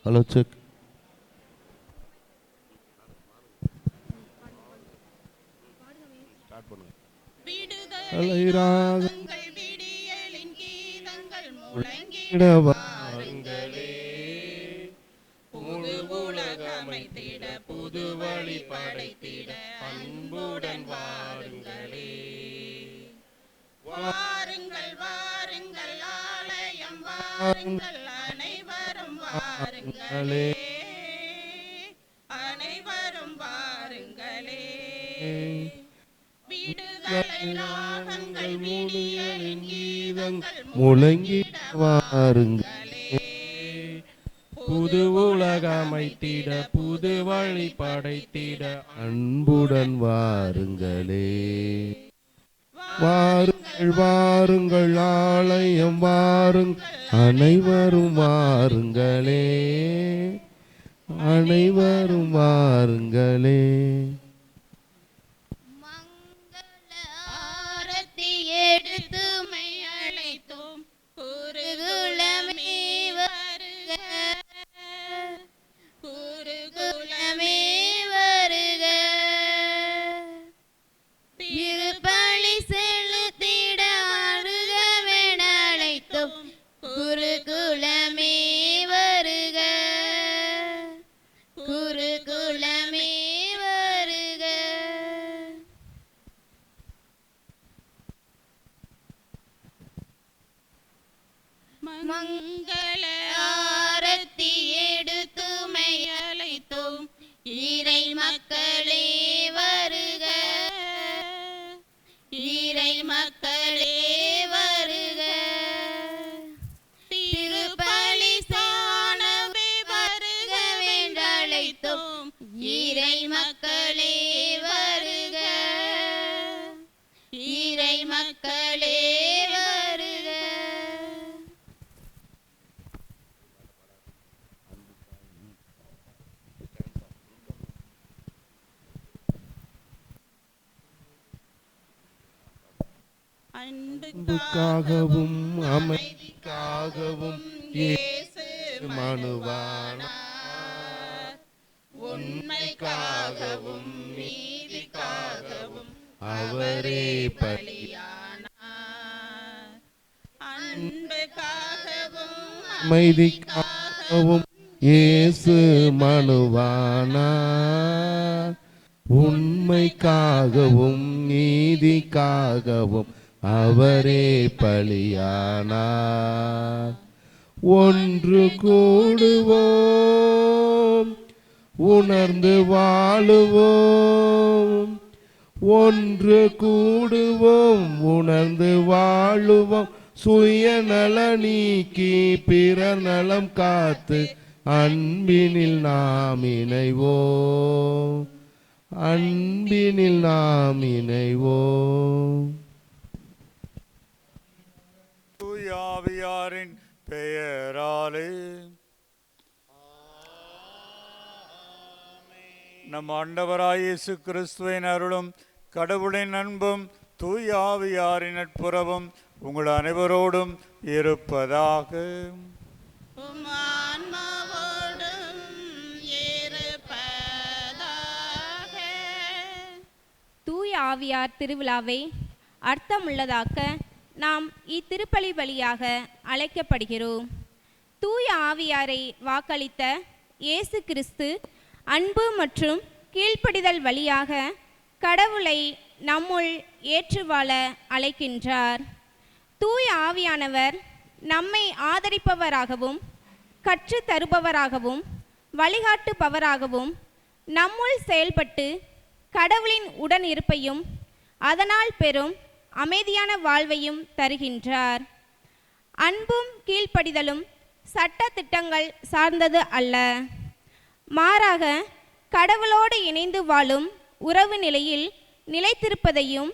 Hello check. புது உலகமைத்திட புது வழி படைத்திட அன்புடன் வாருங்களே. வாருங்கள் வாருங்கள் ஆலயம் வாருங்கள் அனைவரும் வாருங்களே. அனைவரும் வாருங்களே. விடுதலை ராகங்கள் விடியலின் கீதங்கள் முழங்கிட வாருங்கள். புது உலகமைத்திட புது வழி படைத்திட அன்புடன் வாருங்களே. வாருங்கள் வாருங்கள் ஆலயம் வாருங்கள் அனைவரும் வாருங்களே. அனைவரும் வாருங்களே. மங்கள ஆரத்தி எடுத்து அழைத்தோம் குருகுலமே வருக. குருகுலமே வருக. திருப்பலி செலுத்திட வருகவென அழைத்தோம் குருகுலமே வருக. குருகுலமே வருக. மங்கள ஆரத்தி எடுத்துமை அழைத்தோம் இறை மக்களே வருக. இறை மக்களே வருக. திருப்பலி சாணவே வருகவென்று அழைத்தோம் இறை மக்களே வருக. இறை மக்களே வருக. அன்புக்காகவும் அமைதிக்காகவும் இயேசு மனுவானார். உண்மைக்காகவும் நீதிக்காகவும் அவரே பலியானார். அன்புக்காகவும் அமைதிக்காகவும் இயேசு மனுவானார். உண்மைக்காகவும் நீதிக்காகவும் அவரே பலியானார். ஒன்று கூடுவோம் உணர்ந்து வாழுவோம். ஒன்று கூடுவோம் உணர்ந்து வாழுவோம். சுயநல நீக்கி பிறர் நலம் காத்து அன்பினில் நாம் இணைவோம். அன்பினில் நாம் இணைவோம். ஆவியாரின் பெயராலே நம் ஆண்டவராய் இயேசு கிறிஸ்துவின் அருளும் கடவுளின் அன்பும் தூய ஆவியாரின் நட்புறவும் உங்கள் அனைவரோடும் இருப்பதாக. உம் ஆன்மாவோடும் இருப்பதாக. தூய ஆவியார் திருவிழாவை அர்த்தமுள்ளதாக்க நாம் இத்திருப்பலி வழியாக அழைக்கப்படுகிறோம். தூய ஆவியாரை வாக்களித்த இயேசு கிறிஸ்து அன்பு மற்றும் கீழ்ப்படிதல் வழியாக கடவுளை நம்முள் ஏற்று வாழ அழைக்கின்றார். தூய ஆவியானவர் நம்மை ஆதரிப்பவராகவும் கற்றுத் தருபவராகவும் வழிகாட்டுபவராகவும் நம்முள் செயல்பட்டு கடவுளின் உடன் இருப்பையும் அதனால் பெறும் அமைதியான வாழ்வையும் தருகின்றார். அன்பும் கீழ்ப்படிதலும் சட்ட திட்டங்கள் சார்ந்தது அல்ல, மாறாக கடவுளோடு இணைந்து வாழும் உறவு நிலையில் நிலைத்திருப்பதையும்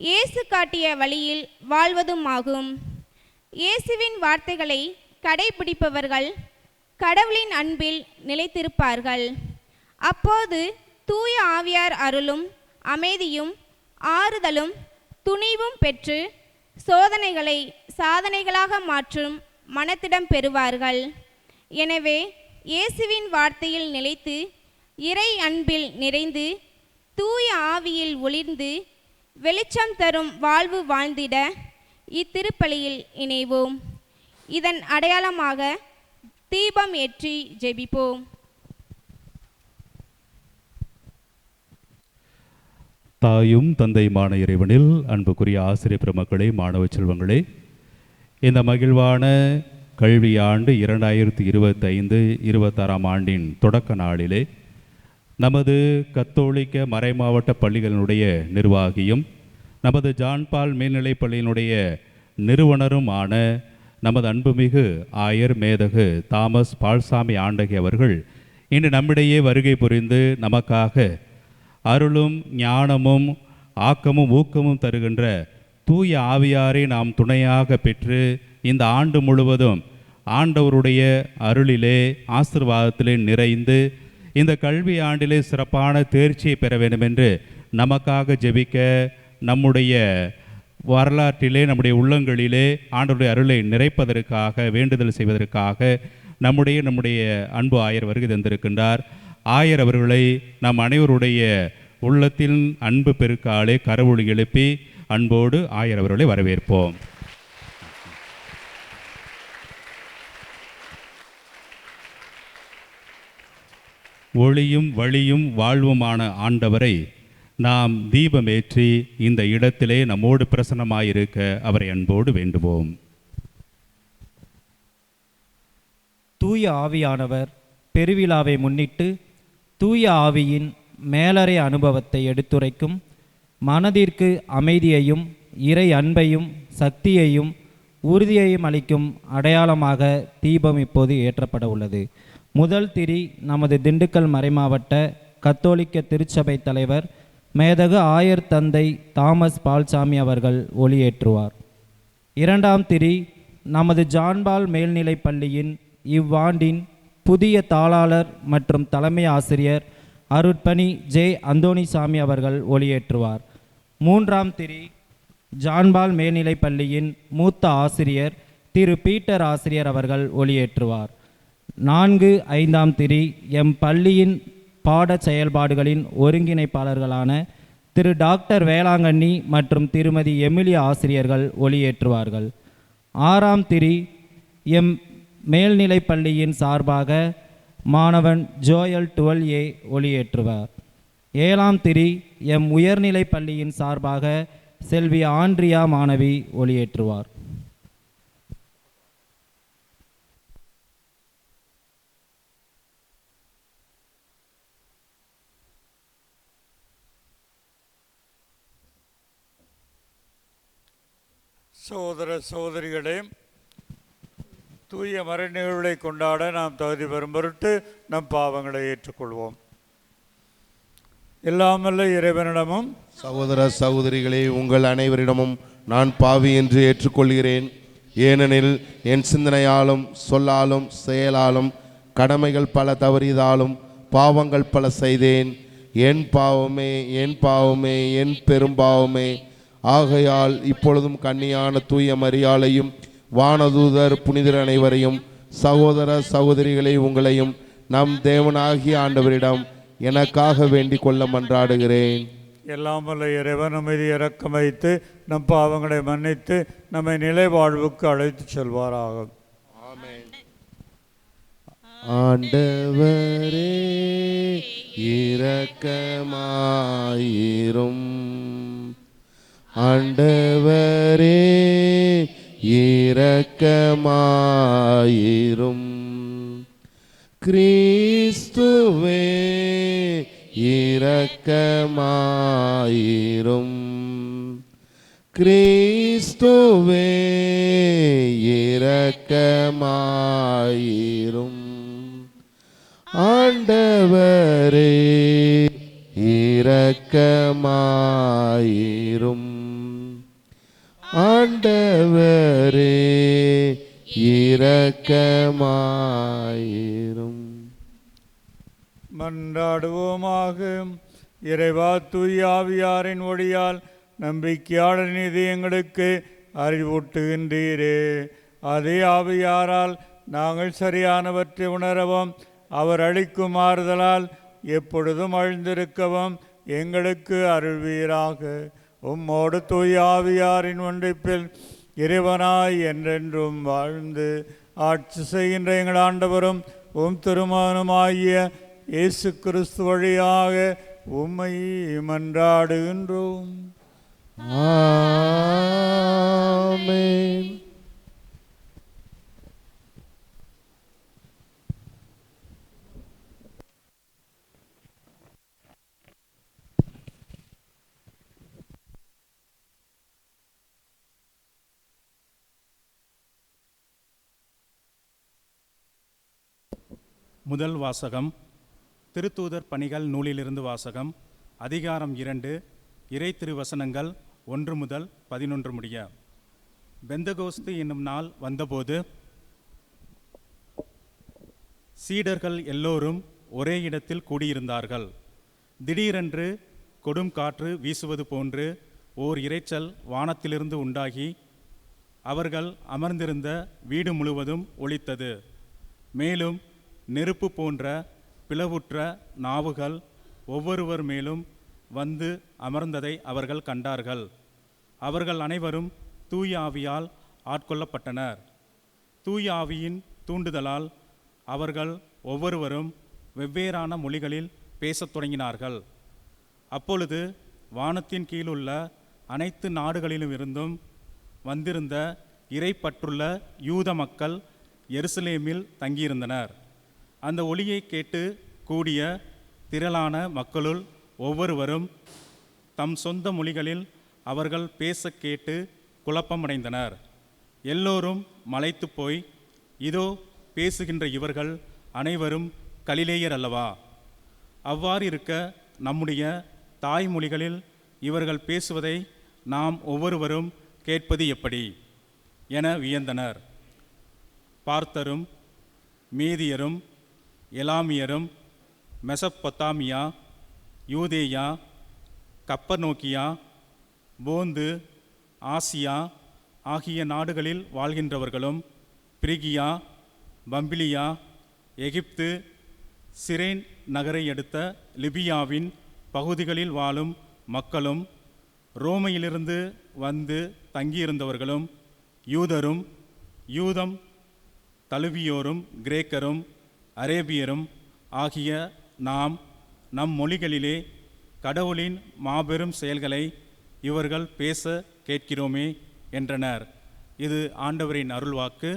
இயேசு காட்டிய வழியில் வாழ்வதுமாகும். இயேசுவின் வார்த்தைகளை கடைபிடிப்பவர்கள் கடவுளின் அன்பில் நிலைத்திருப்பார்கள். அப்போது தூய ஆவியார் அருளும் அமைதியும் ஆறுதலும் துணிவும் பெற்று சோதனைகளை சாதனைகளாக மாற்றும் மனத்திடம் பெறுவார்கள். எனவே இயேசுவின் வார்த்தையில் நிலைத்து இறை அன்பில் நிறைந்து தூய ஆவியில் ஒளிர்ந்து வெளிச்சம் தரும் வாழ்வு வாழ்ந்திட இத்திருப்பலியில் இணைவோம். இதன் அடையாளமாக தீபம் ஏற்றி ஜெபிப்போம். தாயும் தந்தையுமான இறைவனில் அன்புக்குரிய ஆசிரியர் பெருமக்களே, மாணவ செல்வங்களே, இந்த மகிழ்வான கல்வி ஆண்டு 2025-26 ஆண்டின் தொடக்க நாளிலே நமது கத்தோலிக்க மறைமாவட்ட பள்ளிகளினுடைய நிர்வாகியும் நமது ஜான்பால் மேல்நிலைப் பள்ளியினுடைய நிறுவனருமான நமது அன்புமிகு ஆயர் மேதகு தாமஸ் பால்சாமி ஆண்டகை அவர்கள் இன்று நம்மிடையே வருகை புரிந்து நமக்காக அருளும் ஞானமும் ஆக்கமும் ஊக்கமும் தருகின்ற தூய ஆவியாரை நாம் துணையாக பெற்று இந்த ஆண்டு முழுவதும் ஆண்டவருடைய அருளிலே ஆசீர்வாதத்திலே நிறைந்து இந்த கல்வி ஆண்டிலே சிறப்பான தேர்ச்சியை பெற வேண்டும் என்று நமக்காக ஜெபிக்க, நம்முடைய வரலாற்றிலே நம்முடைய உள்ளங்களிலே ஆண்டவருடைய அருளை நிறைப்பதற்காக வேண்டுதல் செய்வதற்காக நம்முடைய அன்பு ஆயர் வருகை தந்திருக்கின்றார். ஆயர் அவர்களை நம் அனைவருடைய உள்ளத்தின் அன்பு பெருக்காலே கரவொலி எழுப்பி அன்போடு ஆயர் அவர்களை வரவேற்போம். ஒளியும் வழியும் வாழ்வுமான ஆண்டவரை நாம் தீபமேற்றி இந்த இடத்திலே நம்மோடு பிரசன்னமாயிருக்க அவரை அன்போடு வேண்டுவோம். தூய ஆவியானவர் பெருவிழாவை முன்னிட்டு தூய ஆவியின் மேலறை அனுபவத்தை எடுத்துரைக்கும் மனதிற்கு அமைதியையும் இறை அன்பையும் சக்தியையும் உறுதியையும் அளிக்கும் அடையாளமாக தீபம் இப்போது ஏற்றப்பட உள்ளது. முதல் திரி நமது திண்டுக்கல் மறைமாவட்ட கத்தோலிக்க திருச்சபை தலைவர் மேதகு ஆயர் தந்தை தாமஸ் பால்சாமி அவர்கள் ஒளியேற்றுவார். இரண்டாம் திரி நமது ஜான்பால் மேல்நிலைப் பள்ளியின் இவ்வாண்டின் புதிய தாளாளர் மற்றும் தலைமை ஆசிரியர் அருட்பணி ஜே அந்தோணிசாமி அவர்கள் ஒளியேற்றுவார். மூன்றாம் திரி ஜான்பால் மேல்நிலைப் பள்ளியின் மூத்த ஆசிரியர் திரு பீட்டர் ஆசிரியர் அவர்கள் ஒளியேற்றுவார். 4, 5ஆம் திரி எம் பள்ளியின் பாட செயல்பாடுகளின் ஒருங்கிணைப்பாளர்களான திரு டாக்டர் வேளாங்கண்ணி மற்றும் திருமதி எமிலி ஆசிரியர்கள் ஒளியேற்றுவார்கள். 6ஆம் திரி எம் மேல்நிலைப் பள்ளியின் சார்பாக மாணவன் ஜோயல் 12A ஒளியேற்றுவார். 7ஆம் திரி எம் உயர்நிலைப் பள்ளியின் சார்பாக செல்வி ஆண்ட்ரியா மாணவி ஒளியேற்றுவார். சகோதர சகோதரிகளே, தூய மறை நிகழ்வுகளை கொண்டாட நாம் தகுதி பெறும் பொருட்டு நம் பாவங்களை ஏற்றுக்கொள்வோம். எல்லாமல்ல இறைவனிடமும் சகோதர சகோதரிகளே, உங்கள் அனைவரிடமும் நான் பாவி என்று ஏற்றுக்கொள்கிறேன். ஏனெனில் என் சிந்தனையாலும் சொல்லாலும் செயலாலும் கடமைகள் பல தவறியதாலும் பாவங்கள் பல செய்தேன். என் பாவமே என் பாவமே என் பெரும்பாவமே. ஆகையால் இப்பொழுதும் கன்னியான தூய மரியாளையும் வானதூதர் புனிதர் அனைவரையும் சகோதர சகோதரிகளை உங்களையும் நம் தேவனாகிய ஆண்டவரிடம் எனக்காக வேண்டிக் கொள்ள மன்றாடுகிறேன். எல்லாம் வல்ல இறைவன் நம் மீது இரக்கம் வைத்து நம் பாவங்களை மன்னித்து நம்மை நிலை வாழ்வுக்கு அழைத்து செல்வாராக. ஆண்டவரே இரக்கமாயிரும். ஆண்டவரே இரக்கமாயிரும். கிறிஸ்துவே இரக்கமாயிரும். கிறிஸ்துவே இரக்கமாயிரும். ஆண்டவரே இரக்கமாயிரும். ஆண்டவரே இரக்கமாயிரும். மன்றாடுவோமாக. இறைவா, தூய ஆவியாரின் ஒளியால் நம்பிக்கையாளர் நீதி எங்களுக்கு அறிவூட்டுகின்றீரே. அதே ஆவியாரால் நாங்கள் சரியானவற்றை உணரவும் அவர் அளிக்கும் ஆறுதலால் எப்பொழுதும் அழிந்திருக்கவும் எங்களுக்கு அருள்வீராக. உம்மோடு தூய ஆவியாரின் ஒன்றிப்பில் இறைவனாய் என்றென்றும் வாழ்ந்து ஆட்சி செய்கின்ற எங்கள் ஆண்டவரும் திருமகனுமாகிய இயேசு கிறிஸ்து வழியாக உம்மை மன்றாடுகின்றோம். ஆமென். முதல் வாசகம் திருத்தூதர் பணிகள் நூலிலிருந்து வாசகம். அதிகாரம் 2, இறை திருவசனங்கள் 1 முதல் 11 முடிய. பெந்தகோஸ்து என்னும் நாள் வந்தபோது சீடர்கள் எல்லோரும் ஒரே இடத்தில் கூடியிருந்தார்கள். திடீரென்று கொடும் காற்று வீசுவது போன்று ஓர் இரைச்சல் வானத்திலிருந்து உண்டாகி அவர்கள் அமர்ந்திருந்த வீடு முழுவதும் ஒலித்தது. மேலும் நெருப்பு போன்ற பிளவுற்ற நாவுகள் ஒவ்வொருவர் மேலும் வந்து அமர்ந்ததை அவர்கள் கண்டார்கள். அவர்கள் அனைவரும் தூய ஆவியால் ஆட்கொள்ளப்பட்டனர். தூய ஆவியின் தூண்டுதலால் அவர்கள் ஒவ்வொருவரும் வெவ்வேறான மொழிகளில் பேசத் தொடங்கினார்கள். அப்பொழுது வானத்தின் கீழுள்ள அனைத்து நாடுகளிலுமிருந்தும் வந்திருந்த இறைப்பற்றுள்ள யூத மக்கள் எருசலேமில் தங்கியிருந்தனர். அந்த ஒலியை கேட்டு கூடிய திரளான மக்களுள் ஒவ்வொருவரும் தம் சொந்த மொழிகளில் அவர்கள் பேச கேட்டு குழப்பமடைந்தனர். எல்லோரும் மலைத்து போய், இதோ பேசுகின்ற இவர்கள் அனைவரும் கலிலேயர் அல்லவா? அவ்வாறு இருக்க நம்முடைய தாய்மொழிகளில் இவர்கள் பேசுவதை நாம் ஒவ்வொருவரும் கேட்பது எப்படி என வியந்தனர். பார்த்தரும் மேதியரும் எலாமியரும் மெசப்பொத்தாமியா, யூதேயா, கப்பர்நோக்கியா, போந்து, ஆசியா ஆகிய நாடுகளில் வாழ்கின்றவர்களும், பிரிகியா, பம்பிலியா, எகிப்து, சிரேன் நகரை அடுத்த லிபியாவின் பகுதிகளில் வாழும் மக்களும், ரோமையிலிருந்து வந்து தங்கியிருந்தவர்களும், யூதரும் யூதம் தழுவியோரும் கிரேக்கரும் அரேபியரும் ஆகிய நாம் நம் மொழிகளிலே கடவுளின் மாபெரும் செயல்களை இவர்கள் பேச கேட்கிறோமே என்றனர். இது ஆண்டவரின் அருள்வாக்கு.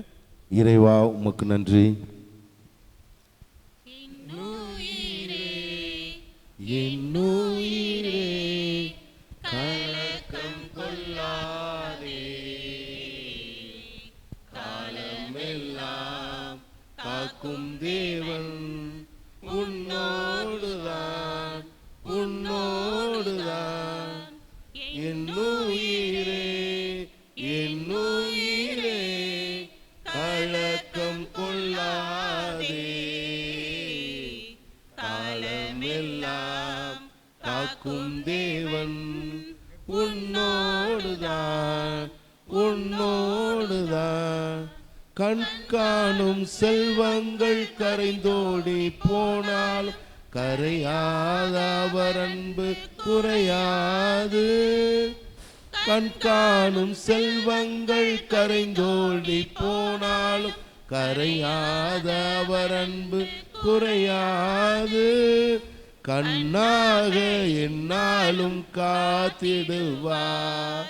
இறைவா உமக்கு நன்றி. என்னுயிரே கலக்கம் கொள்ளாதே, காலமெல்லாம் காக்கும் தேவன் உன்னோடுதான், உன்னோடுதான். என்னுயிரே, என்னுயிரே கலக்கம் கொள்ளாதே, காலமெல்லாம் காக்கும் தேவன் உன்னோடுதான், உன்னோடுதான். கண்காணும் செல்வங்கள் கரைந்தோடி போனாலும் கரையாத அவர் அன்பு குறையாது. கண்காணும் செல்வங்கள் கரைந்தோடி போனாலும் கரையாத அவர் அன்பு குறையாது. கண்ணாக என்னாலும் காத்திடுவார்,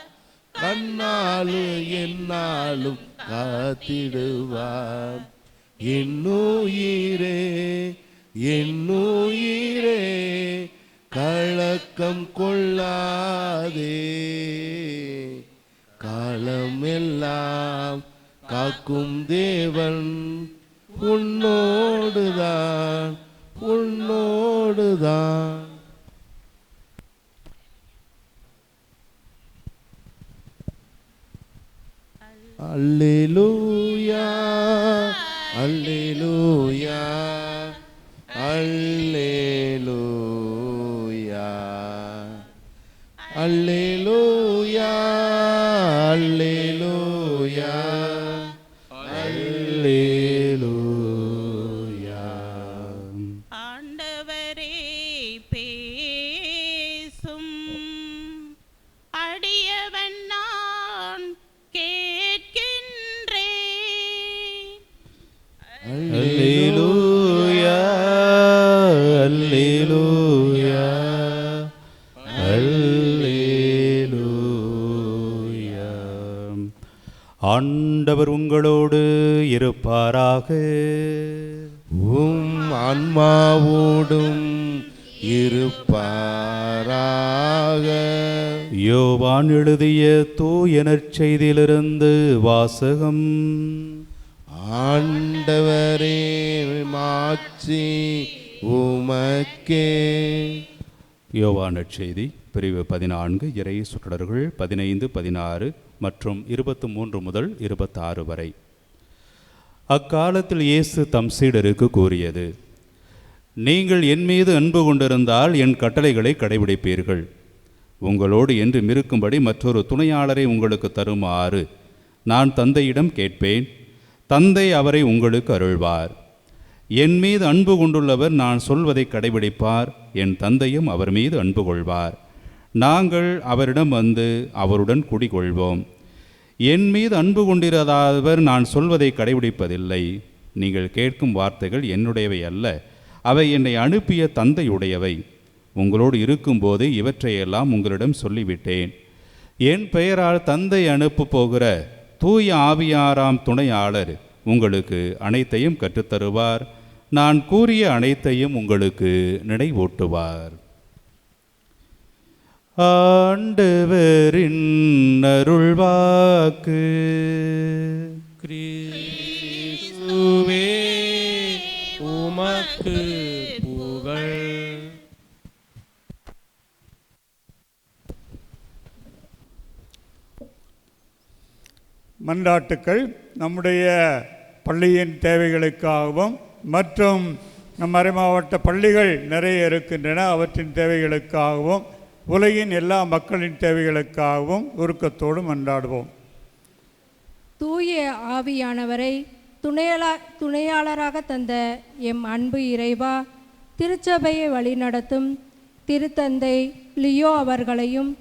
கண்ணாலும் என்னாலும் காத்திடுவார். என்னுயிரே, என்னுயிரே கலக்கம் கொள்ளாதே, காலமெல்லாம் காக்கும் தேவன் உன்னோடுதான், உன்னோடுதான். அல்லேலூயா, அல்லேலூயா, அல்லேலூயா, அல்லேலூயா, அல்லேலூயா, அல்லேலூயா. ஆண்டவர் உங்களோடு இருப்பாராக. உம் ஆன்மாவோடும் இருப்பாராக. யோவான் எழுதிய தூய நற்செய்தியிலிருந்து வாசகம். ஆண்டவரே மாட்சி உமக்கே. யோவான் நற்செய்தி பிரிவு 14 இறை சொற்றொடர்கள் 15, 16 மற்றும் 23 முதல் 26 வரை. அக்காலத்தில் இயேசு தம் சீடருக்கு கூறியது, நீங்கள் என் மீது அன்பு கொண்டிருந்தால் என் கட்டளைகளை கடைபிடிப்பீர்கள். உங்களோடு என்றும் இருக்கும்படி மற்றொரு துணையாளரை உங்களுக்கு தருமாறு நான் தந்தையிடம் கேட்பேன். தந்தை அவரை உங்களுக்கு அருள்வார். என் மீது அன்பு கொண்டுள்ளவர் நான் சொல்வதை கடைபிடிப்பார். என் தந்தையும் அவர் மீது அன்பு கொள்வார். நாங்கள் அவரிடம் வந்து அவருடன் குடிகொள்வோம். என் மீது அன்பு கொண்டிராதவர் நான் சொல்வதை கடைபிடிப்பதில்லை. நீங்கள் கேட்கும் வார்த்தைகள் என்னுடையவை அல்ல, அவை என்னை அனுப்பிய தந்தையுடையவை. உங்களோடு இருக்கும்போது இவற்றையெல்லாம் உங்களிடம் சொல்லிவிட்டேன். என் பெயரால் தந்தை அனுப்ப போகிற தூய ஆவியாராம் துணையாளர் உங்களுக்கு அனைத்தையும் கற்றுத்தருவார். நான் கூறிய அனைத்தையும் உங்களுக்கு நினைவூட்டுவார். ஆண்டவரின் அருள்வாக்கு. கிறிஸ்துவே உமக்கு புகழ். மன்றாட்டுக்கள் நம்முடைய பள்ளியின் தேவைகளுக்காகவும் மற்றும் நம் மறைமாவட்ட பள்ளிகள் நிறைய இருக்கின்றன, அவற்றின் தேவைகளுக்காகவும் உலகின் எல்லா மக்களின் தேவைகளுக்காகவும் உருக்கத்தோடு மன்றாடுவோம். தூய ஆவியானவரை துணையாளராக தந்த எம் அன்பு இறைவா, திருச்சபையை வழிநடத்தும் திருத்தந்தை லியோ அவர்களையும்,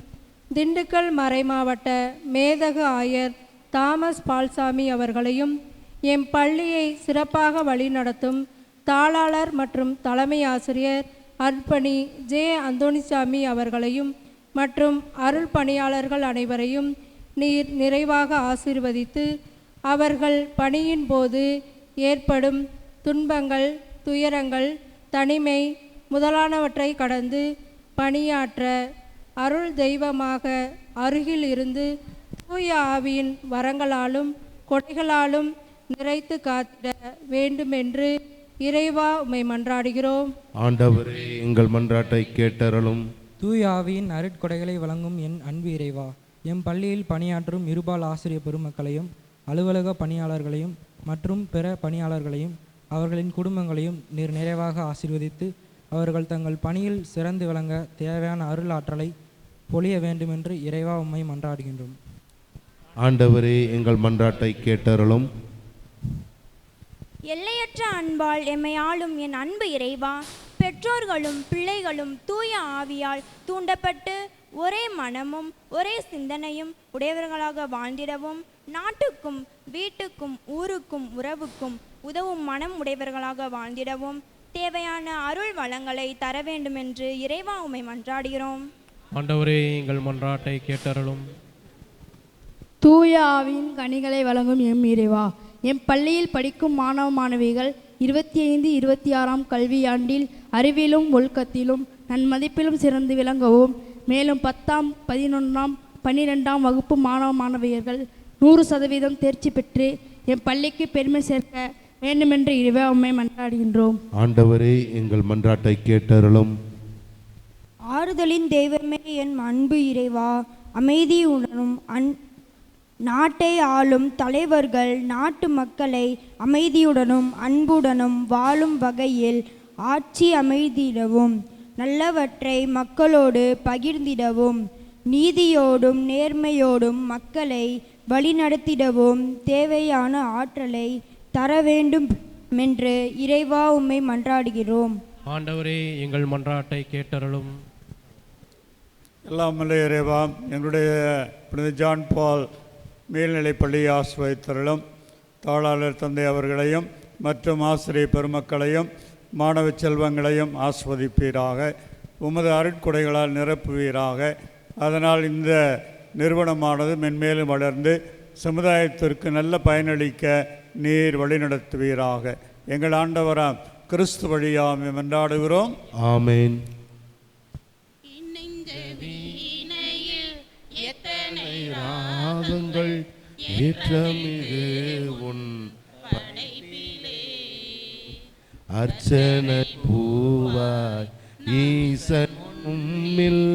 திண்டுக்கல் மறைமாவட்ட மேதகு ஆயர் தாமஸ் பால்சாமி அவர்களையும், எம் பள்ளியை சிறப்பாக வழிநடத்தும் தாளாளர் மற்றும் தலைமை ஆசிரியர் அர்ப்பணி ஜே அந்தோணிசாமி அவர்களையும் மற்றும் அருள் பணியாளர்கள் அனைவரையும் நீர் நிறைவாக ஆசீர்வதித்து, அவர்கள் பணியின் போது ஏற்படும் துன்பங்கள், துயரங்கள், தனிமை முதலானவற்றை கடந்து பணியாற்ற அருள் தெய்வமாக அருகில் இருந்து தூய ஆவியின் வரங்களாலும் கொடைகளாலும் நிறைத்து காத்திட வேண்டுமென்று இறைவா உம்மை மன்றாடுகிறோம். ஆண்டவரே எங்கள் மன்றாட்டை கேட்டருளும். தூய ஆவியின் அருட்கொடைகளை வழங்கும் என் அன்பு இறைவா, எம் பள்ளியில் பணியாற்றும் இருபால் ஆசிரியர் பெருமக்களையும் அலுவலக பணியாளர்களையும் மற்றும் பிற பணியாளர்களையும் அவர்களின் குடும்பங்களையும் நீர் நிறைவாக ஆசீர்வதித்து, அவர்கள் தங்கள் பணியில் சிறந்து விளங்க தேவையான அருள் ஆற்றலை பொழிய வேண்டுமென்று இறைவா உம்மை மன்றாடுகின்றோம். ஆண்டவரே எங்கள் மன்றாட்டை கேட்டருளும். எல்லையற்ற அன்பால் எம்மை ஆளும் என் அன்பு இறைவா, பெற்றோர்களும் பிள்ளைகளும் தூய ஆவியால் தூண்டப்பட்டு ஒரே மனமும் ஒரே சிந்தனையும் உடையவர்களாக வாழ்ந்திடவும், நாட்டுக்கும் வீட்டுக்கும் ஊருக்கும் உறவுக்கும் உதவும் மனம் உடையவர்களாக வாழ்ந்திடவும் தேவையான அருள் வளங்களை தர வேண்டுமென்று இறைவா உம்மை மன்றாடுகிறோம். ஆண்டவரே எங்கள் மன்றாட்டை கேட்டருளும். தூய ஆவியின் கனிகளை வழங்கும் எம் இறைவா, எம் பள்ளியில் படிக்கும் மாணவ மாணவிகள் 25-26 கல்வியாண்டில் அறிவிலும் ஒழுக்கத்திலும் நன்மதிப்பிலும் சிறந்து விளங்கவும், மேலும் 10ஆம் 11ஆம் 12ஆம் வகுப்பு மாணவ மாணவியர்கள் 100% தேர்ச்சி பெற்று எம் பள்ளிக்கு பெருமை சேர்க்க வேண்டுமென்று இறைவா உம்மை மன்றாடுகின்றோம். ஆண்டவரே எங்கள் மன்றாட்டை கேட்டருளும். ஆறுதலின் தெய்வமே என் அன்பு இறைவா, அமைதியுடனும் நாட்டை ஆளும் தலைவர்கள் நாட்டு மக்களை அமைதியுடனும் அன்புடனும் வாழும் வகையில் ஆட்சி அமைதியிடவும், நல்லவற்றை மக்களோடு பகிர்ந்திடவும், நீதியோடும் நேர்மையோடும் மக்களை வழிநடத்திடவும் தேவையான ஆற்றலை தர வேண்டும் என்று இறைவா உம்மை மன்றாடுகிறோம். ஆண்டவரே எங்கள் மன்றாட்டை கேட்டருளும். எல்லாம் வல்ல இறைவா, எங்களுடைய புனித ஜான் பால் மேல்நிலைப்பள்ளியை ஆசிர்வதித்தருளும். தாளாளர் தந்தை அவர்களையும் மற்றும் ஆசிரியர் பெருமக்களையும் மாணவ செல்வங்களையும் ஆஸ்வதிப்பீராக. உமது அருட்கொடைகளால் நிரப்புவீராக. அதனால் இந்த நிறுவனமானது மென்மேலும் வளர்ந்து சமுதாயத்திற்கு நல்ல பயனளிக்க நீர் வழிநடத்துவீராக. எங்கள் ஆண்டவராம் கிறிஸ்து வழியாம் மன்றாடுகிறோம். ஆமென். நெஞ்ச வீணையில் எத்தனை ராகங்கள் ஏற்றமிகு உன் படைப்பிலே அர்ச்சனை பூவாய் ஈசன் உம்மில்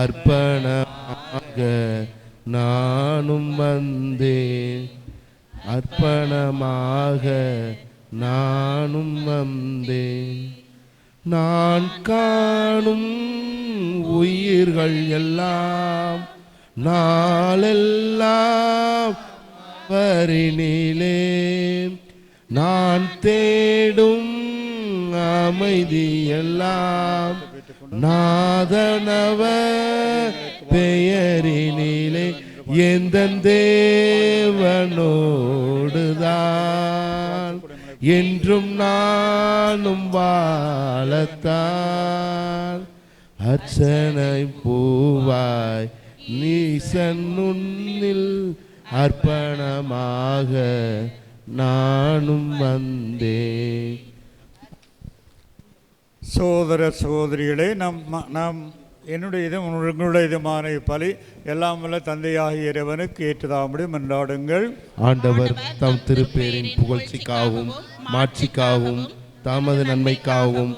அர்ப்பணமாக நானும் வந்தேன். அர்ப்பணமாக நானும் வந்தேன். நான் காணும் உயிர்கள் எல்லாம் நாளெல்லாம் வரினிலே நான் தேடும் அமைதியெல்லாம் நாதனவர் பெயரினிலே எந்தன் தேவனோடுதான் என்றும் நானும் வாழத்தான். அர்ச்சனை பூவாய் நீசன் உன்னில் அர்ப்பணமாக நானும் வந்தேன். சகோதர சகோதரிகளே, நாம் என்னுடையதும் உங்களுடையதுமான பலி எல்லாம் வல்ல தந்தையாகிய இறைவனுக்கு ஏற்றதாம்படி மன்றாடுங்கள். ஆண்டவர் தம் திருப்பேரின் புகழ்ச்சிக்காகவும் மாட்சிக்காகவும் தமது நன்மைக்காகவும்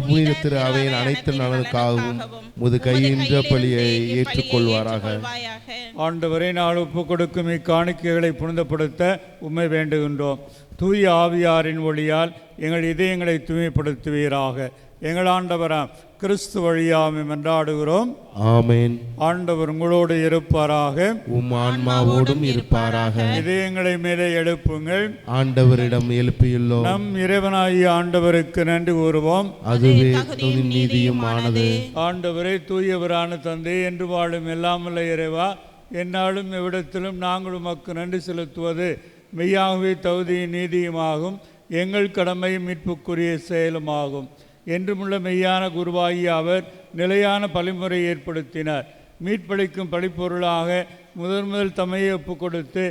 புனித திரு அவையின் அனைத்து நலனுக்காகவும் முது கையின்ற பலியை ஏற்றுக்கொள்வாராக. ஆண்டவரை நாள் ஒப்பு கொடுக்கும் இக்காணிக்கைகளை புனிதப்படுத்த உம்மை வேண்டுகின்றோம். தூய ஆவியாரின் ஒளியால் எங்கள் இதயங்களை தூய்மைப்படுத்துவீராக. எங்கள் ஆண்டவராம் கிறிஸ்து வழியாமை மன்றாடுகிறோம். ஆமென். ஆண்டவர் உங்களோடு இருப்பாராக, உம் ஆன்மாவோடும் இருப்பாராக. இதயங்களை மேலே எழுப்புங்கள். ஆண்டவரிடம் எழுப்பியுள்ளோம். நம் இறைவனாகிய ஆண்டவருக்கு நன்றி கூறுவோம். அதுவே நீதியும் ஆனது. ஆண்டவரே, தூயவரான தந்தை, என்று வாழும் எல்லாம் வல்ல இறைவா, எந்நாளும் எவ்விடத்திலும் நாங்கள் உமக்கு நன்றி செலுத்துவது மெய்யாகவே தகுதியும் நீதியுமாகும். எங்கள் கடமையும் மீட்புக்குரிய செயலுமாகும். என்றுமுள்ள மெய்யான குருவாகிய அவர் நிலையான பழிமுறை ஏற்படுத்தினார். மீட்பளிக்கும் பழிப்பொருளாக முதல் தம்மையை ஒப்பு கொடுத்து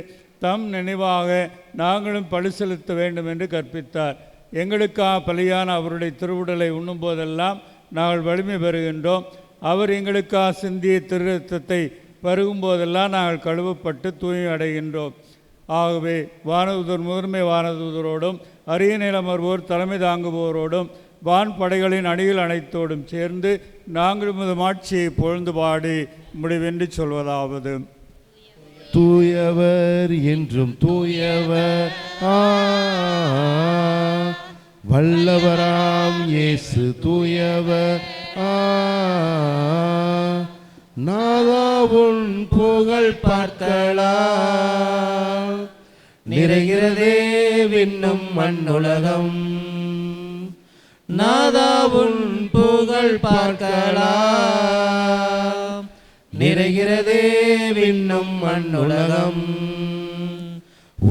தம் நினைவாக நாங்களும் பழி செலுத்த வேண்டும் என்று கற்பித்தார். எங்களுக்காக பலியான அவருடைய திருவுடலை உண்ணும் போதெல்லாம் நாங்கள் வலிமை பெறுகின்றோம். அவர் எங்களுக்காக சிந்திய திருரத்தத்தை பருகும் போதெல்லாம் நாங்கள் கழுவப்பட்டு தூய்மை அடைகின்றோம். ஆகவே வானதூதர் முதன்மை வானதூதரோடும் அரிய நிலமர்வோர் தலைமை தாங்குபவரோடும் வான் படைகளின் அணிகள் அனைத்தோடும் சேர்ந்து நாங்கள் உமது மாட்சியை பொழுது பாடி முடிவென்று சொல்வதாவது: தூயவர் என்றும் தூயவர் வல்லவராம் இயேசு தூயவர் நாதாவுன் புகழ் பார்க்கலாம் நிறைகிறதே விண்ணும் மண்ணுலகம். நாதாவுன் புகழ் பார்க்கலாம் நிறைகிறதே விண்ணும் மண்ணுலகம்.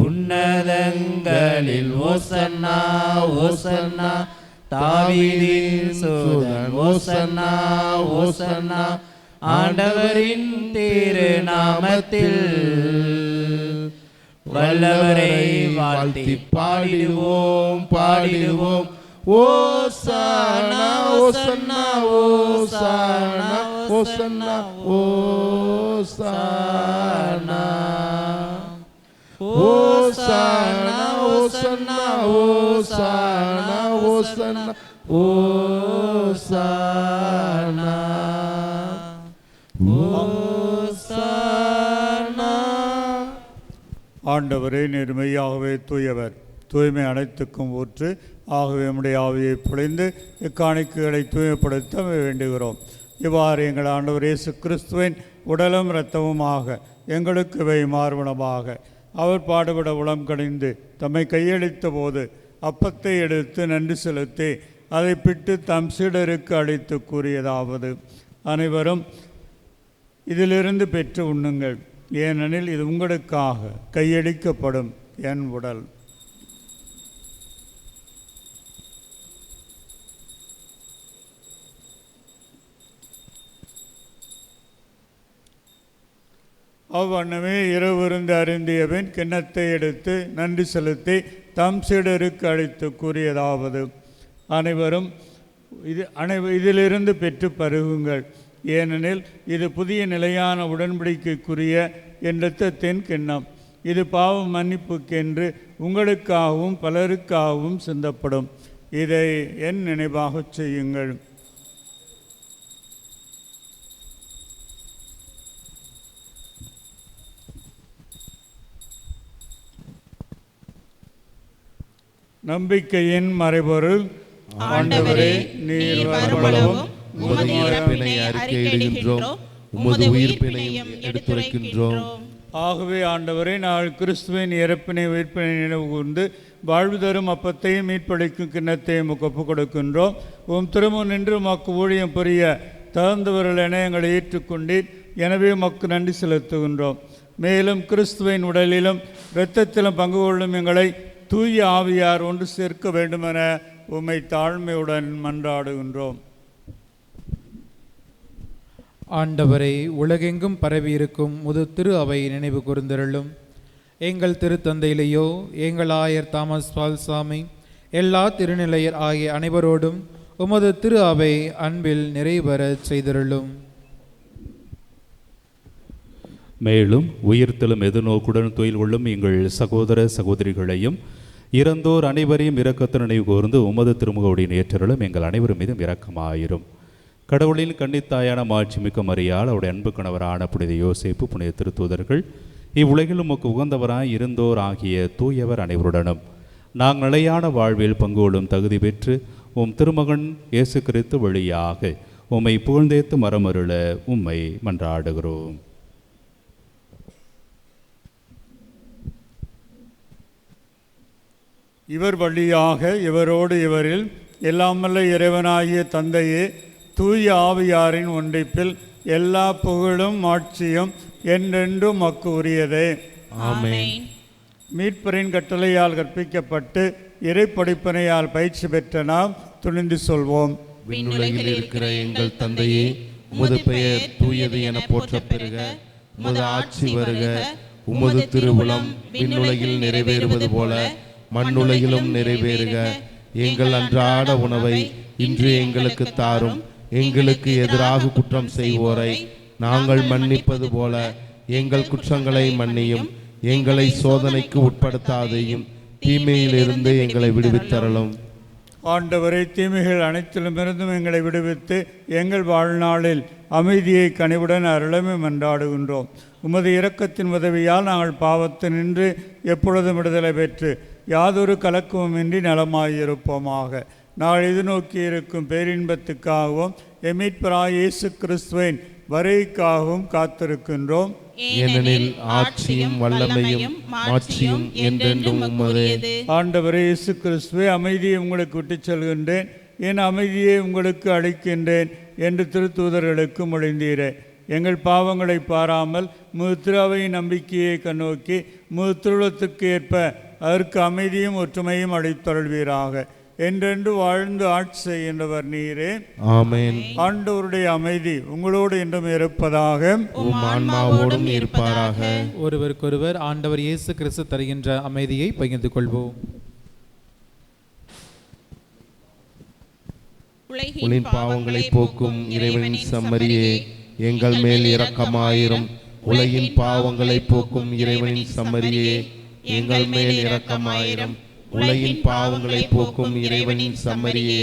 உன்னதங்களில் ஓசன்னா ஓசன்னா தாவீதின் சூதன் ஓசன்னா ஓசன்னா ஆண்டவரின் திருநாமத்தில் வல்லவரை வாழ்த்தி பாடிடுவோம் பாடிடுவோம். ஓசானா ஓசன்னா ஓசானா ஓசன்னா ஓசானா ஓசானா ஓசன்னா ஓசானா ஓசன்னா ஓசானா ஓசானா. ஆண்டவரே, நேர்மையாகவே தூயவர், தூய்மை அனைத்துக்கும் ஊற்று. ஆகவே நம்முடைய ஆவியை பொழிந்து இக்காணிக்கைகளை தூய்மைப்படுத்த வேண்டுகிறோம். இவ்வாறு எங்கள் ஆண்டவர் இயேசு கிறிஸ்துவின் உடலும் இரத்தமுமாக எங்களுக்கு இவை மார்பனமாக அவர் பாடுபட உளம் கணிந்து தம்மை கையளித்த போது அப்பத்தை எடுத்து நன்றி செலுத்தி அதை பிட்டு தம் சீடருக்கு அளித்து கூறியதாவது: அனைவரும் இதிலிருந்து பெற்று உண்ணுங்கள், ஏனெனில் இது உங்களுக்காக கையளிக்கப்படும் என் உடல். அவ்வண்ணமே இரவிருந்து அருந்திய பின் கிண்ணத்தை எடுத்து நன்றி செலுத்தி தம் சீடருக்கு அளித்து கூறியதாவது, அனைவரும் இதிலிருந்து பெற்று பருகுங்கள். ஏனெனில் இது புதிய நிலையான உடன்படிக்கைக்குரிய என் இரத்தத்தின் கிண்ணம். இது பாவ மன்னிப்புக்கென்று உங்களுக்காகவும் பலருக்காகவும் சிந்தப்படும். இதை என் நினைவாகச் செய்யுங்கள். நம்பிக்கையின் மறைபொருள். ஆண்டவரே, நீர் வருமளவும் உமது இறப்பினை அறிக்கையிடுகின்றோம், உமது உயிர்ப்பினையும் எடுத்துரைக்கின்றோம். ஆகவே ஆண்டவரே, நாங்கள் கிறிஸ்துவின் இறப்பினை உயிர்ப்பினை நினைவு கூர்ந்து வாழ்வு தரும் அப்பத்தையும் மீட்பளிக்கும் கிண்ணத்தையும் ஒப்புக் கொடுக்கின்றோம். திருமுன் நின்று உமக்கு ஊழியம் புரிய தகுந்தவர்கள் என எங்களை ஏற்றுக்கொண்டீர். எனவே உமக்கு நன்றி செலுத்துகின்றோம். மேலும் கிறிஸ்துவின் உடலிலும் இரத்தத்திலும் பங்கு கொள்ளும் எங்களை தூய ஆவியார் ஒன்று சேர்க்க வேண்டுமென உம்மை தாழ்மையுடன் மன்றாடுகின்றோம். ஆண்டவரை, உலகெங்கும் பரவியிருக்கும் முது திரு அவை நினைவு கூர்ந்தருளும். எங்கள் திருத்தந்தையிலேயோ எங்கள் ஆயர் தாமஸ் பால்சாமி, எல்லா திருநிலையர் ஆகிய அனைவரோடும் உமது திரு அவை அன்பில் நிறைவரச் செய்தருளும். மேலும் உயிர்த்தெழும் எதிர்நோக்குடன் துயில் கொள்ளும் எங்கள் சகோதர சகோதரிகளையும் இறந்தோர் அனைவரையும் இரக்கத்தை நினைவு கூர்ந்து உமது திருமுகவுடன் ஏற்றருளும். எங்கள் அனைவரும் மீதும் இரக்கமாயிரும். கடவுளின் கன்னித்தாயான மாட்சிமிக்க மரியாள், அவருடைய அன்பு கணவரான புனித யோசேப்பு, புனித திருத்தூதர்கள், இவ்வுலகில் உமக்கு உகந்தவராய் இருந்தோர் ஆகிய தூயவர் அனைவருடனும் நாங்கள் நிலையான வாழ்வில் பங்கு கொள்ளும் தகுதி பெற்று உம் திருமகன் இயேசு கிறிஸ்து வழியாக உம்மை புகழ்ந்தேத்து மரமருள உம்மை மன்றாடுகிறோம். இவர் வழியாக இவரோடு இவரில் எல்லாமல்ல இறைவனாகிய தந்தையே, தூய ஆவியாரின் ஒன்றிப்பில் எல்லா புகழும் ஆட்சியும் என்றென்றும் மக்கு உரியதே. ஆமென். மீட்பரின் கட்டளையால் கற்பிக்கப்பட்டு இறை படிப்பனையால் பயிற்சி பெற்ற நாம் துணிந்து சொல்வோம். விண்ணுலகில் இருக்கிற எங்கள் தந்தையே, உமது பெயர் தூயது என போற்றப் பெறுக. உமது ஆட்சி வருக. உமது திருவுளம் விண்ணுலகில் நிறைவேறுவது போல மண்ணுலகிலும் நிறைவேறுக. எங்கள் அன்றாட உணவை இன்று எங்களுக்கு தாரும். எங்களுக்கு எதிராக குற்றம் செய்வோரை நாங்கள் மன்னிப்பது போல எங்கள் குற்றங்களை மன்னியும். எங்களை சோதனைக்கு உட்படுத்தாதையும் தீமையிலிருந்து எங்களை விடுவித்தரலும். ஆண்டவரை, தீமைகள் அனைத்திலுமிருந்தும் எங்களை விடுவித்து எங்கள் வாழ்நாளில் அமைதியை கனிவுடன் அருளமை மன்றாடுகின்றோம். உமது இரக்கத்தின் உதவியால் நாங்கள் பாவத்தினின்று எப்பொழுதும் விடுதலை பெற்று யாதொரு கலக்கமுமின்றி நலமாயிருப்போமாக. நாங்கள் எதிர்நோக்கி இருக்கும் பேரின்பத்துக்காகவும் எமீட்பராய் இயேசு கிறிஸ்துவின் வருகைக்காகவும் காத்திருக்கின்றோம். ஏனெனில் ஆட்சியும் வல்லமையும் மாட்சியும் என்றென்றும் உமதே. ஆண்டவரே இயேசு கிறிஸ்துவே, அமைதியை உங்களுக்கு விட்டுச் செல்கின்றேன், என் அமைதியை உங்களுக்கு அளிக்கின்றேன் என்று திருத்தூதர்களுக்கு மொழிந்தீரே. எங்கள் பாவங்களை பாராமல் முழு திருவையின் நம்பிக்கையை கண்ணோக்கி முழு திருவுளத்துக்கு ஏற்ப அதற்கு அமைதியும் ஒற்றுமையும் அளித்தருள்வீராக. என்றென்று வாழ்ந்து ஆட்சி செய்கின்றவர் நீரே. ஆமென். ஆண்டவருடைய அமைதி உங்களோடு என்றும் இருப்பதாக, உம் ஆன்மாவோடும் இருப்பாராக. ஒருவருக்கொருவர் ஆண்டவர் இயேசு கிறிஸ்து தருகின்ற அமைதியை பகிர்ந்து கொள்வோம். உலகின் பாவங்களை போக்கும் இறைவனின் செம்மறியே, எங்கள் மேல் இரக்கமாயிரும். உலகின் பாவங்களை போக்கும் இறைவனின் செம்மறியே, எங்கள் மேல் இரக்கமாயிரும். உலகின் பாவங்களை போக்கும் இறைவனின் செம்மறியே,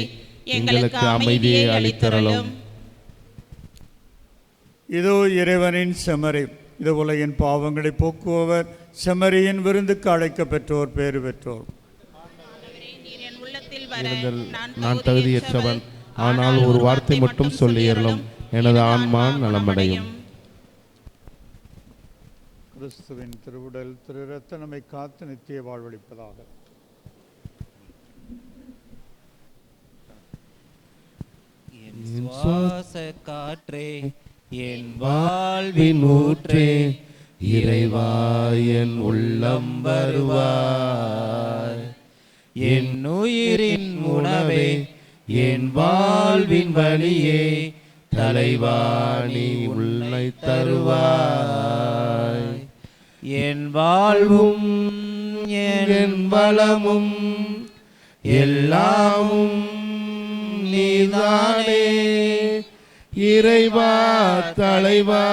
எங்களுக்கு அமைதியை அளித்தரலும். இதோ இறைவனின் செம்மறி, இது உலகின் பாவங்களை போக்குபவர். செம்மறியின் விருந்துக்கு அழைக்க பெற்றோர் பேறு பெற்றோர். நான் தகுதியற்றவன், ஆனால் ஒரு வார்த்தை மட்டும் சொல்லியறலும், எனது ஆன்மா நலமடையும். கிறிஸ்துவின் திருவுடல் திரு இரத்த நம்மை காத்து நித்திய வாழ்வளிப்பதாக. சுவாச காற்றே, என் வாழ்வின் ஊற்றே, இறைவா என் உள்ளம் வருவாய். என் உயிரின் உணவே, என் வாழ்வின் வழியே, தலைவா நீ உன்னை தருவாய். என் வாழ்வும் என் வளமும் எல்லாமும் நீதானே. இறைவா தலைவா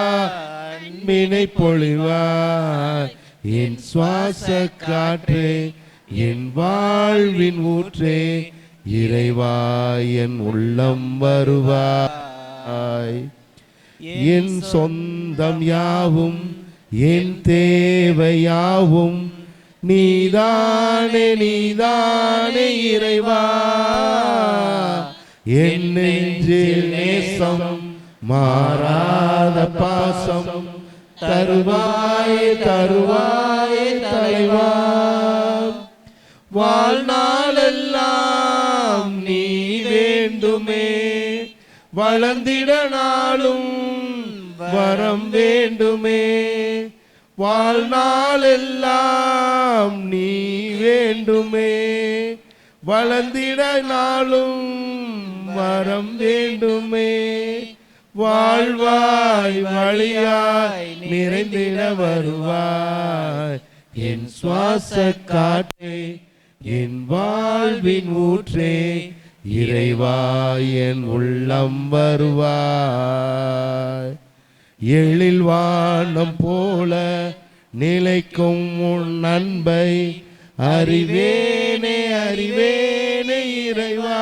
அன்பினை பொழிவாய். என் சுவாச காற்றே என் வாழ்வின் ஊற்றே இறைவா என் உள்ளம் வருவாய். என் சொந்தம் யாவும் என் தேவையாவும் நீதானே நீதானே இறைவா. என் நெஞ்சில் நேசம் மாறாத பாசம் தருவாயே தருவாயே தலைவா. வாழ்நாளெல்லாம் நீ வேண்டுமே, வளர்ந்திட நாளும் வரம் வேண்டுமே. வாழ்நாளெல்லாம் நீ வேண்டுமே, வளர்ந்திட நாளும் வரம் வேண்டுமே. வாழ்வாய் வழியாய் நிறைந்திட வருவாய். என் சுவாச காற்றே என் வாழ்வின் ஊற்றே இறைவா என் உள்ளம் வருவாய். எழில் வானம் போல நிலைக்கும் உன் அன்பை அறிவேனே அறிவேனே இறைவா.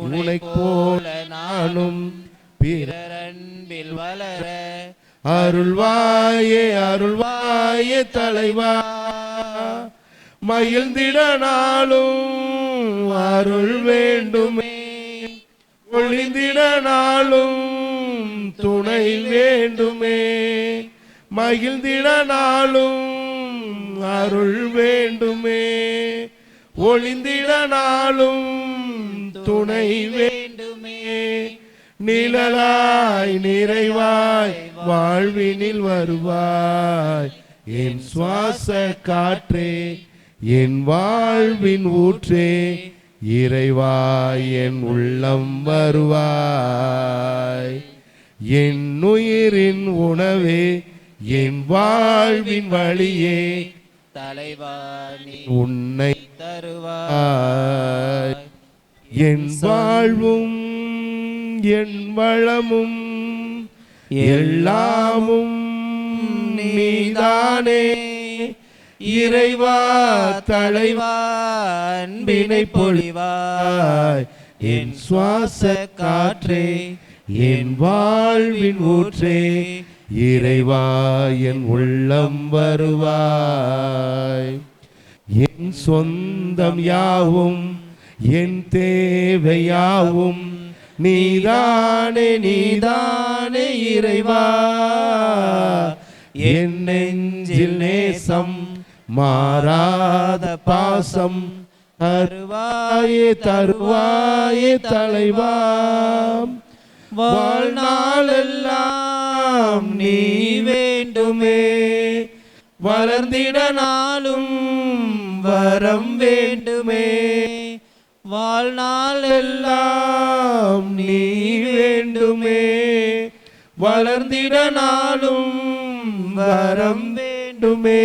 உன்னைப் போல நானும் பிறர் அன்பில் வளர அருள்வாயே அருள்வாயே தலைவா. மகிழ்ந்திட நாளும் அருள் வேண்டுமே, ஒளிந்திட நாளும் துணை வேண்டுமே. மகிழ்ந்திட நாளும் அருள் வேண்டுமே, ஒளிந்திட நாளும் துணை வேண்டுமே. நிழலாய் நிறைவாய் வாழ்வினில் வருவாய். என் சுவாச காற்றே என் வாழ்வின் ஊற்றே இறைவா என் உள்ளம் வருவாய். என் உயிரின் உணவே என் வாழ்வின் வழியே தலைவா நீ உன்னை தருவாய். என் வாழ்வும் என் வளமும் எல்லாமும் நீதானே. இறைவா தலைவா அன்பினை பொழிவாய். என் சுவாச காற்றே என் வாழ்வின் ஊற்றே இறைவா என் உள்ளம் வருவாய். என் சொந்தம் யாவும் என் தேவையாவும் நீதானே நீதானே இறைவா. என் நெஞ்சில் நேசம் மாறாத பாசம் தருவாயே தருவாயே தலைவா. வாழ்நாளெல்லாம் நீ வேண்டுமே, வளர்ந்திட நாளும் வரம் வேண்டுமே. வாழ்நாளெல்லாம் நீ வேண்டுமே, வளர்ந்திட நாளும் வரம் வேண்டுமே.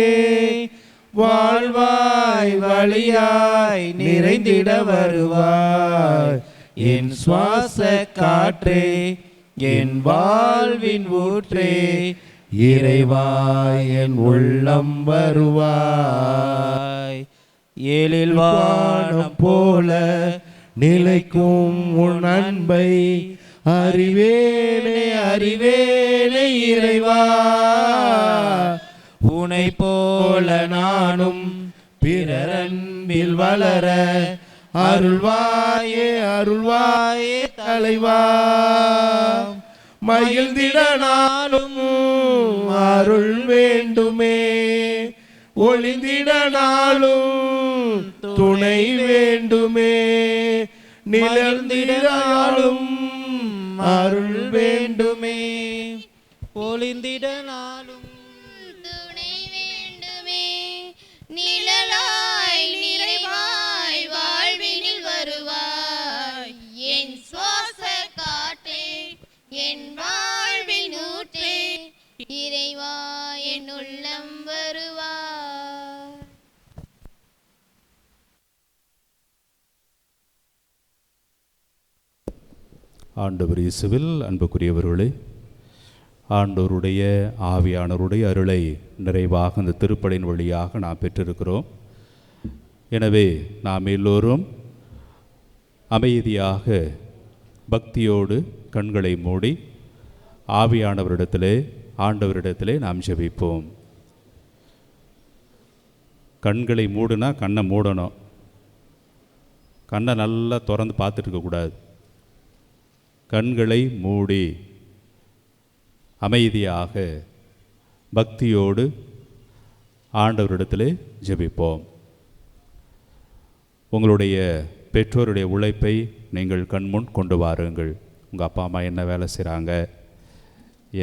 வாழ்வாய் வழியாய் நிறைந்திட வருவாய். என் சுவாச காற்றே என் வாழ்வின் ஊற்றே இறைவா என் உள்ளம் வருவாய். எழில் வானம் போல நிலைக்கும் உன் அன்பை அறிவேனே அறிவேனே இறைவா. உனை போல நானும் பிறர் அன்பில் வளர அருள்வாயே அருள்வாயே தலைவா. மகிழ்ந்திட நாளும் அருள் வேண்டுமே, ஒளிந்திட நாளும் துணை வேண்டுமே. நிழல்ந்திட நாளும் அருள் வேண்டுமே, ஒளிந்திட நாளும் துணை வேண்டுமே. நிழலாய் நிறைவாய் வாழ்வினில் வருவாய். என் சுவாச ஆண்டவர் இயேசுவில் அன்புக்குரியவர்களே, ஆண்டவருடைய ஆவியானவருடைய அருளை நிறைவாக இந்த திருப்பலியின் வழியாக நாம் பெற்றிருக்கிறோம். எனவே நாம் எல்லோரும் அமைதியாக பக்தியோடு கண்களை மூடி ஆவியானவரிடத்திலே ஆண்டவரிடத்திலே நாம் ஜெபிப்போம். கண்களை மூடுனா கண்ணை மூடணும், கண்ணை நல்லா திறந்து பார்த்துட்டு இருக்கக்கூடாது. கண்களை மூடி அமைதியாக பக்தியோடு ஆண்டவரிடத்திலே ஜெபிப்போம். உங்களுடைய பெற்றோருடைய உழைப்பை நீங்கள் கண்முன் கொண்டு வாருங்கள். உங்கள் அப்பா அம்மா என்ன வேலை செய்கிறாங்க,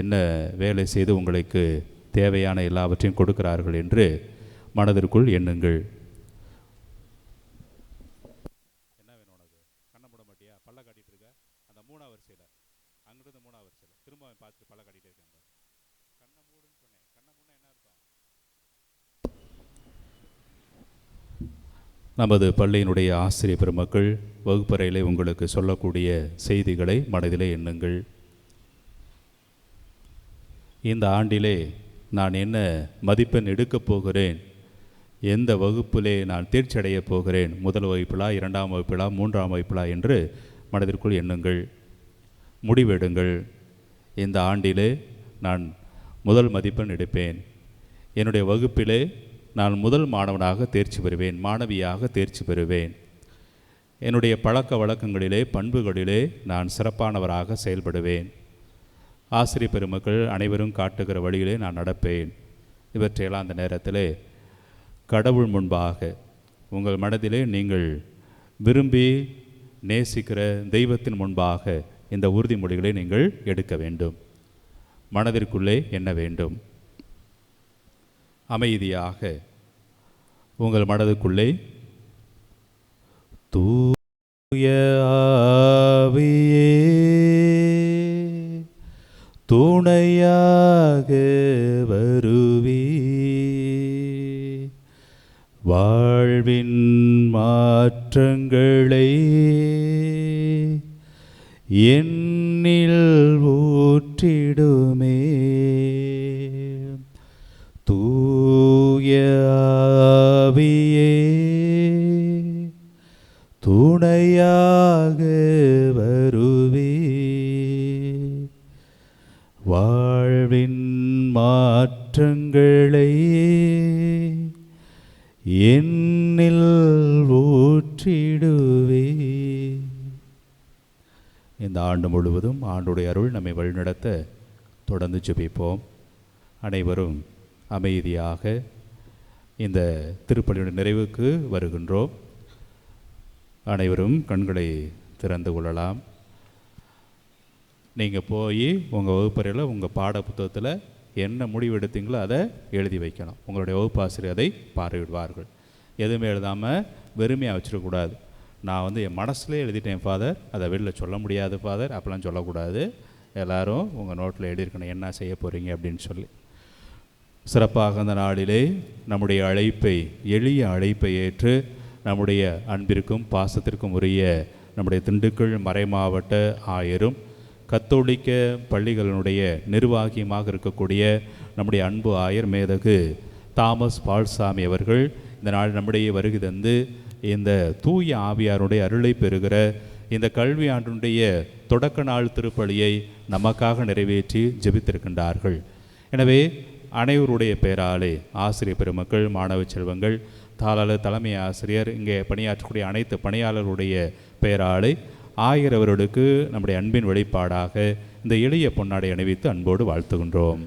என்ன வேலை செய்து உங்களுக்கு தேவையான எல்லாவற்றையும் கொடுக்கிறார்கள் என்று மனதிற்குள் எண்ணுங்கள். என்ன வேணும் உனக்கு? கண்ணை மூட மாட்டியா? பல்ல காட்டிட்டு இருக்க. அந்த 3ஆவது வரிசையில் அங்கிருந்து 3ஆவது வரிசையில் திரும்ப பார்த்துட்டு பல்ல காட்டிகிட்டே இருக்காங்க. கண்ணை மூடுன்னு சொன்னேன். கண்ணை மூட என்ன அர்த்தம்? நமது பள்ளியினுடைய ஆசிரியர் பெருமக்கள் வகுப்பறையிலே உங்களுக்கு சொல்லக்கூடிய செய்திகளை மனதிலே எண்ணுங்கள். இந்த ஆண்டிலே நான் என்ன மதிப்பெண் எடுக்கப் போகிறேன், எந்த வகுப்பிலே நான் தேர்ச்சி அடையப் போகிறேன், முதல் வகுப்பிலா, 2ஆம் வகுப்பிலா, 3ஆம் வகுப்பிலா என்று மனதிற்குள் எண்ணுங்கள். முடிவெடுங்கள். இந்த ஆண்டிலே நான் முதல் மதிப்பெண் எடுப்பேன், என்னுடைய வகுப்பிலே நான் முதல் மாணவனாக தேர்ச்சி பெறுவேன், மாணவியாக தேர்ச்சி பெறுவேன், என்னுடைய பழக்க வழக்கங்களிலே பண்புகளிலே நான் சிறப்பானவராக செயல்படுவேன், ஆசிரியர் பெருமக்கள் அனைவரும் காட்டுகிற வழியிலே நான் நடப்பேன். இவற்றையெல்லாம் அந்த நேரத்திலே கடவுள் முன்பாக உங்கள் மனதிலே நீங்கள் விரும்பி நேசிக்கிற தெய்வத்தின் முன்பாக இந்த உறுதிமொழிகளை நீங்கள் எடுக்க வேண்டும். மனதிற்குள்ளே எண்ண வேண்டும். அமைதியாக உங்கள் மனதுக்குள்ளே தூய ஆவியே துணையாக வருவி வாழ்வின் மாற்றங்களை என்னில் ஊற்றிடுமே. தூய ஆவியே துணையாக வருவே வாழ்வின் மாற்றங்களை என்னில் ஊற்றிடுவே. இந்த ஆண்டு முழுவதும் ஆண்டுடைய அருள் நம்மை வழிநடத்த தொடர்ந்து ஜெபிப்போம். அனைவரும் அமைதியாக இந்த திருப்பலியுடைய நிறைவுக்கு வருகின்றோம். அனைவரும் கண்களை திறந்து கொள்ளலாம். நீங்கள் போய் உங்கள் வகுப்பறையில் உங்கள் பாட புத்தகத்தில் என்ன முடிவு எடுத்தீங்களோ அதை எழுதி வைக்கணும். உங்களுடைய வகுப்பாசிரியர் அதை பார்வையிடுவார்கள். எதுவுமே எழுதாமல் வெறுமையாக வச்சிடக்கூடாது. நான் என் மனசுலே எழுதிட்டேன் ஃபாதர், அதை வெளியில் சொல்ல முடியாது ஃபாதர், அப்போலாம் சொல்லக்கூடாது. எல்லோரும் உங்கள் நோட்டில் எழுதியிருக்கணும் என்ன செய்ய போகிறீங்க அப்படின்னு சொல்லி. சிறப்பாக அந்த நாளிலே நம்முடைய அழைப்பை, எளிய அழைப்பை ஏற்று நம்முடைய அன்பிற்கும் பாசத்திற்கும் உரிய நம்முடைய திண்டுக்கல் மறைமாவட்ட ஆயரும் கத்தோலிக்க பள்ளிகளினுடைய நிர்வாகியமாக இருக்கக்கூடிய நம்முடைய அன்பு ஆயர் மேதகு தாமஸ் பால்சாமி அவர்கள் இந்த நாள் நம்முடைய வருகை தந்து இந்த தூய ஆவியாருடைய அருளை பெறுகிற இந்த கல்வி ஆண்டுடைய தொடக்க நாள் திருப்பலியை நமக்காக நிறைவேற்றி ஜெபித்திருக்கின்றார்கள். எனவே அனைவருடைய பெயராலே ஆசிரியர் பெருமக்கள், மாணவ செல்வங்கள், தாளாளர், தலைமை ஆசிரியர், இங்கே பணியாற்றக்கூடிய அனைத்து பணியாளர்களுடைய பெயராலே ஆயர் அவர்களுக்கு நம்முடைய அன்பின் வெளிப்பாடாக இந்த எளிய பொன்னாடை அணிவித்து அன்போடு வாழ்த்துகின்றோம்.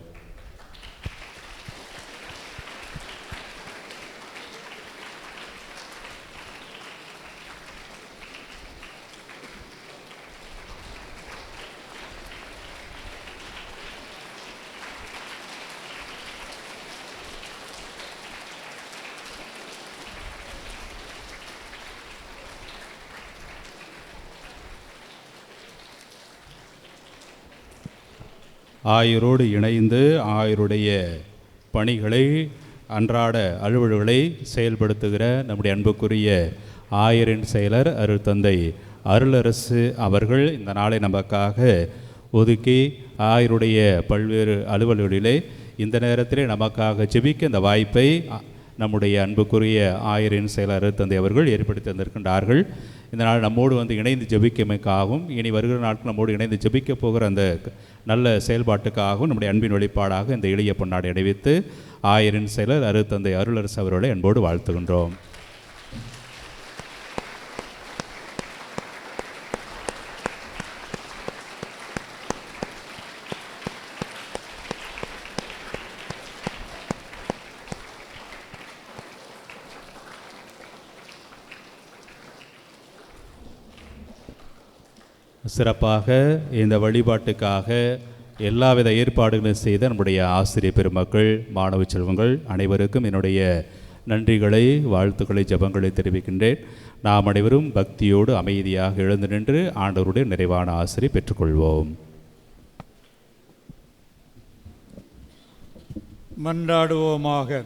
ஆயரோடு இணைந்து ஆயருடைய பணிகளை, அன்றாட அலுவல்களை செயல்படுத்துகிற நம்முடைய அன்புக்குரிய ஆயரின் செயலர் அருள் தந்தை அருளரசு அவர்கள் இந்த நாளை நமக்காக ஒதுக்கி ஆயருடைய பல்வேறு அலுவல்களிலே இந்த நேரத்திலே நமக்காக ஜெபிக்க இந்த வாய்ப்பை நம்முடைய அன்புக்குரிய ஆயரின் செயலர் தந்தை அவர்கள் ஏற்படுத்தி தந்திருக்கின்றார்கள். இந்த நாள் நம்மோடு வந்து இணைந்து ஜெபிக்கமைக்காகவும் இனி வருகிற நாட்கள் நம்மோடு இணைந்து ஜெபிக்க போகிற அந்த நல்ல செயல்பாட்டுக்காகவும் நம்முடைய அன்பின் வெளிப்பாடாக இந்த எளிய பொன்னாடை அணிவித்து ஆயரின் செயலர் அருட்தந்தை அருளரசு அவர்களை அன்போடு வாழ்த்துகின்றோம். சிறப்பாக இந்த வழிபாட்டுக்காக எல்லாவித ஏற்பாடுகளையும் செய்த நம்முடைய ஆசிரியர் பெருமக்கள், மாணவ செல்வங்கள் அனைவருக்கும் என்னுடைய நன்றிகளை, வாழ்த்துக்களை, ஜெபங்களை தெரிவிக்கின்றேன். நாம் அனைவரும் பக்தியோடு அமைதியாக எழுந்து நின்று ஆண்டவருடைய நிறைவான ஆசிரியை பெற்றுக்கொள்வோம். மன்றாடுவோமாக.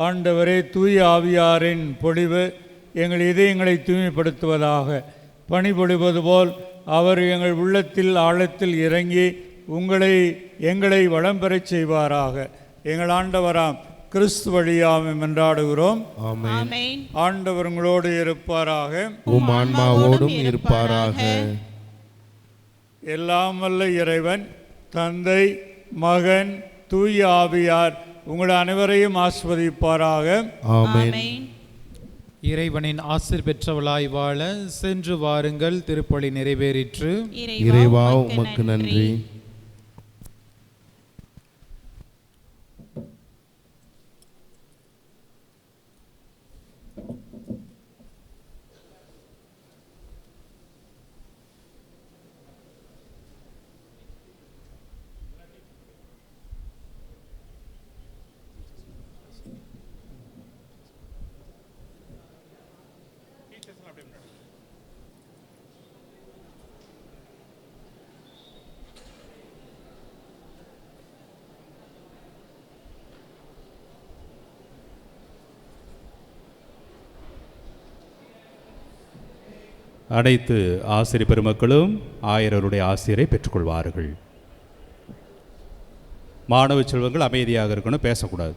ஆண்டவரே, தூய ஆவியாரின் பொழிவு எங்கள் இதயங்களை தூய்மைப்படுத்துவதாக. பணிபொழிவது போல் அவர் எங்கள் உள்ளத்தில் ஆழத்தில் இறங்கி எங்களை வளம் பெறச் செய்வாராக. எங்கள் ஆண்டவராம் கிறிஸ்து வழியாமை மன்றாடுகிறோம். ஆண்டவர் உங்களோடு இருப்பாராக, உம் ஆன்மாவோடும் இருப்பாராக. எல்லாம் வல்ல இறைவன் தந்தை, மகன், தூய ஆவியார் உங்கள் அனைவரையும் ஆஸ்வதிப்பாராக. ஆமென். இறைவனின் ஆசிர் பெற்றவளாய் வாழ சென்று வாருங்கள். திருப்பலி நிறைவேறிற்று. இறைவா உமக்கு நன்றி. அனைத்து ஆசிரியர் பெருமக்களும் ஆயரருடைய ஆசிரியரை பெற்றுக்கொள்வார்கள். மாணவ செல்வங்கள் அமைதியாக இருக்கணும், பேசக்கூடாது.